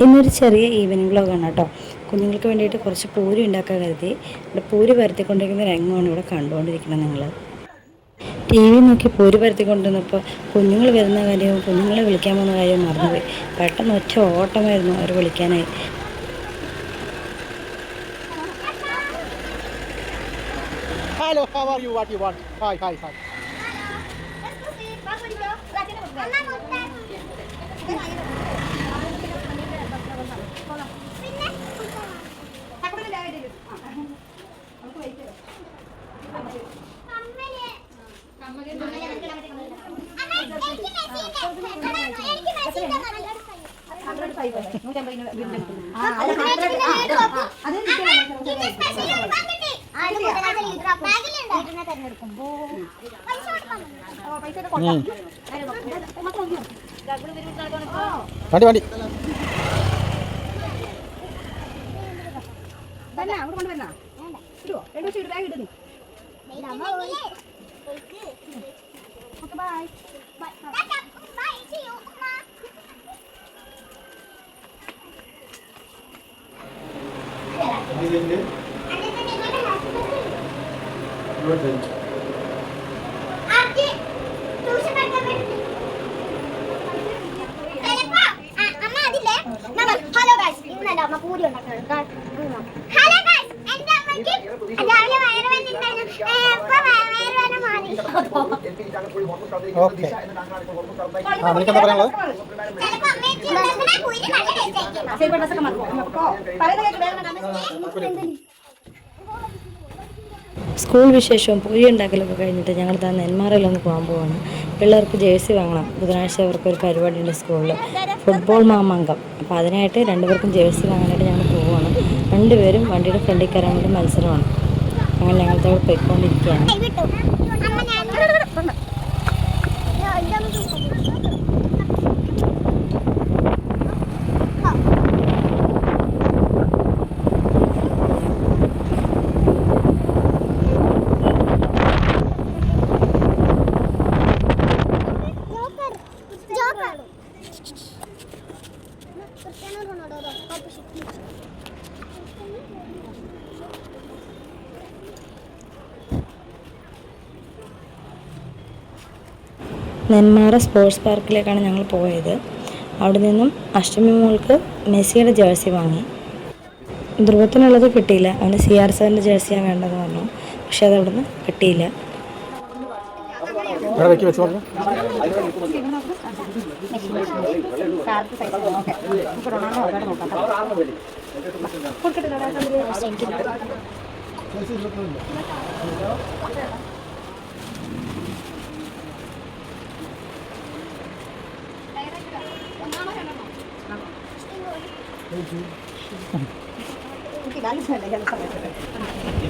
ഇന്നൊരു ചെറിയ ഈവനിങ് വ്ലോഗാണ് കേട്ടോ. കുഞ്ഞുങ്ങൾക്ക് വേണ്ടിയിട്ട് കുറച്ച് പൂരി ഉണ്ടാക്കാൻ കരുതി. ഇവിടെ പൂരി പരത്തിക്കൊണ്ടിരിക്കുന്ന രംഗമാണ് ഇവിടെ കണ്ടുകൊണ്ടിരിക്കുന്നത്. നിങ്ങൾ ടി വി നോക്കി പൂരി പരത്തിക്കൊണ്ടിരുന്നപ്പോൾ കുഞ്ഞുങ്ങൾ വരുന്ന കാര്യവും കുഞ്ഞുങ്ങളെ വിളിക്കാൻ പോകുന്ന കാര്യവും മറന്നുപോയി. പെട്ടെന്ന് ഒറ്റ ഓട്ടമായിരുന്നു അവർ വിളിക്കാനായി. Hello, how are you? What you want? Hi, hi, hi. വണ്ടി വണ്ടി ഓക്കെ. നിനക്കെന്താ പറയാനുള്ളത്? സ്കൂൾ വിശേഷവും പൂരി ഉണ്ടാക്കലൊക്കെ കഴിഞ്ഞിട്ട് ഞങ്ങൾ നെന്മാറയിലൊന്ന് പോകാൻ പോവാണ്. പിള്ളേർക്ക് ജേഴ്സി വാങ്ങണം. ബുധനാഴ്ച അവർക്കൊരു പരിപാടിയുണ്ട് സ്കൂളിൽ, ഫുട്ബോൾ മാമാങ്കം. അപ്പോൾ അതിനായിട്ട് രണ്ടുപേർക്കും ജേഴ്സി വാങ്ങാനായിട്ട് ഞങ്ങൾ പോവുകയാണ്. രണ്ടുപേരും വണ്ടിയുടെ ഫ്രണ്ടിൽ കയറാൻ വേണ്ടി മത്സരമാണ്. അങ്ങനെ ഞങ്ങളുടെ അവിടെ പോയിക്കൊണ്ടിരിക്കുകയാണ്. നെന്മാറ സ്പോർട്സ് പാർക്കിലേക്കാണ് ഞങ്ങൾ പോയത്. അവിടെ നിന്നും അഷ്ടമി മോൾക്ക് മെസ്സിയുടെ ജേഴ്സി വാങ്ങി. ധ്രുവത്തിനുള്ളത് കിട്ടിയില്ല. അവന് CR സാറിൻ്റെ ജേഴ്സിയാണ് വേണ്ടതെന്ന് പറഞ്ഞു. പക്ഷെ അത് അവിടെ നിന്ന് കിട്ടിയില്ല.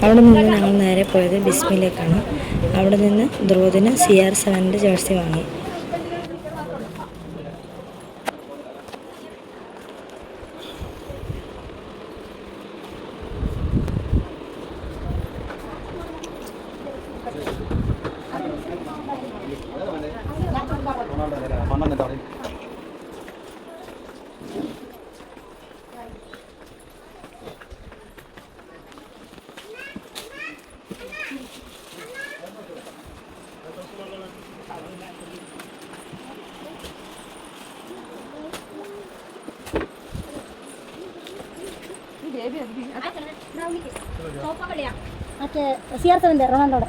അവിടെ നിന്ന് ഞങ്ങൾ നേരെ പോയത് ബിസ്മിലേക്കാണ്. അവിടെ നിന്ന് ധ്രുവത്തിന് CR 7 ജേഴ്സി വാങ്ങി. മറ്റേ CR 7 റൊണാൾഡോടെ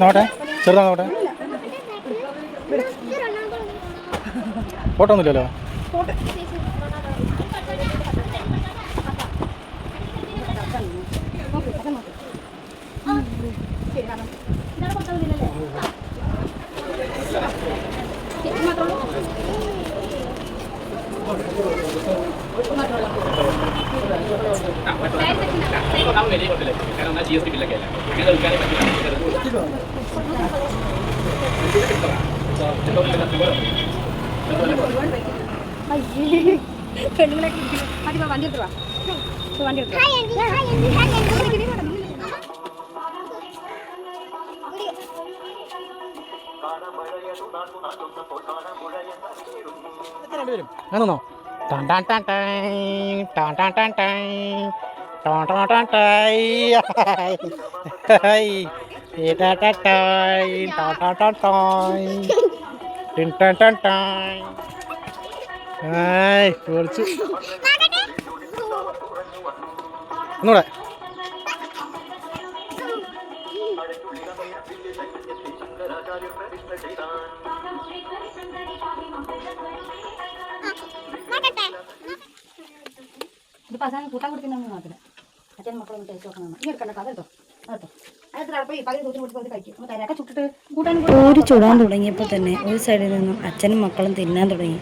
നോട്ടെ ചെറുതാണോട്ടെ. ഫോട്ടോ ഒന്നുമില്ലല്ലോ. GST ബില്ലൊക്കെ അല്ല. പെണ്ണുങ്ങളെ മതി വണ്ടി എടുത്തു വണ്ടി എടുത്തു രണ്ടുപേരും ആണോ ടാൻ ടാൻ ടാൻ ടൈ ടാൻ ടാൻ ടാൻ ടൈ ടാൻ ടാൻ ടാൻ ടൈ ഹൈ ടാ ടാ ടൈ ടാ ടാ ടാ ടൈ ടിൻ ടാൻ ടാൻ ടൈ ഹൈ കുറച്ച് ഒന്നുകൂടെ ഇത് പസാന് കൂട്ടാൻ കൊടുക്കുന്നൊന്നും നോക്കില്ല അച്ഛൻ മക്കളൊന്നും ടേസ്റ്റ് നോക്കണം ഇനി എടുക്കണ്ട അതെടുത്തോ അതെടുത്തോ അതിൽ പകുതി കൂട്ടി കൊടുത്ത് കഴിക്കും അപ്പോൾ തരാക്ക ചുട്ടിട്ട് കൂട്ടാൻ പൂരി ചുടാൻ തുടങ്ങിയപ്പോൾ തന്നെ ഒരു സൈഡിൽ നിന്നും അച്ഛനും മക്കളും തിന്നാൻ തുടങ്ങി.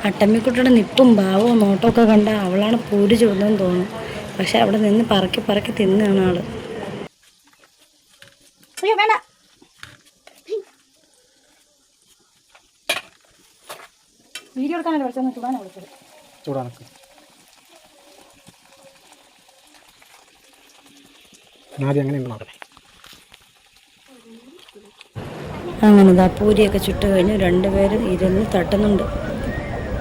അട്ടമ്മിക്കുട്ടിയുടെ നിപ്പും ഭാവവും നോട്ടമൊക്കെ കണ്ട അവളാണ് പൂരി ചുടുന്നതെന്ന് തോന്നും. പക്ഷെ അവിടെ നിന്ന് പറക്കി പറക്കി തിന്നാണ് ആള്. അയ്യോ വേണ്ട വീഡിയോ എടുക്കാനല്ല വിളിച്ചൊന്ന് ചുടാനാണ് വിളിച്ചത്. ചൂടാനൊക്കെ ആദ്യം അങ്ങനെ നോക്കണേ. അങ്ങനെ പൂരിയൊക്കെ ചുട്ട് കഴിഞ്ഞ് രണ്ടുപേരും ഇരുന്ന് തട്ടുന്നുണ്ട്.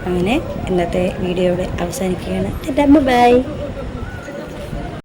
അങ്ങനെ ഇന്നത്തെ വീഡിയോ ഇവിടെ അവസാനിക്കുകയാണ്. ബൈ.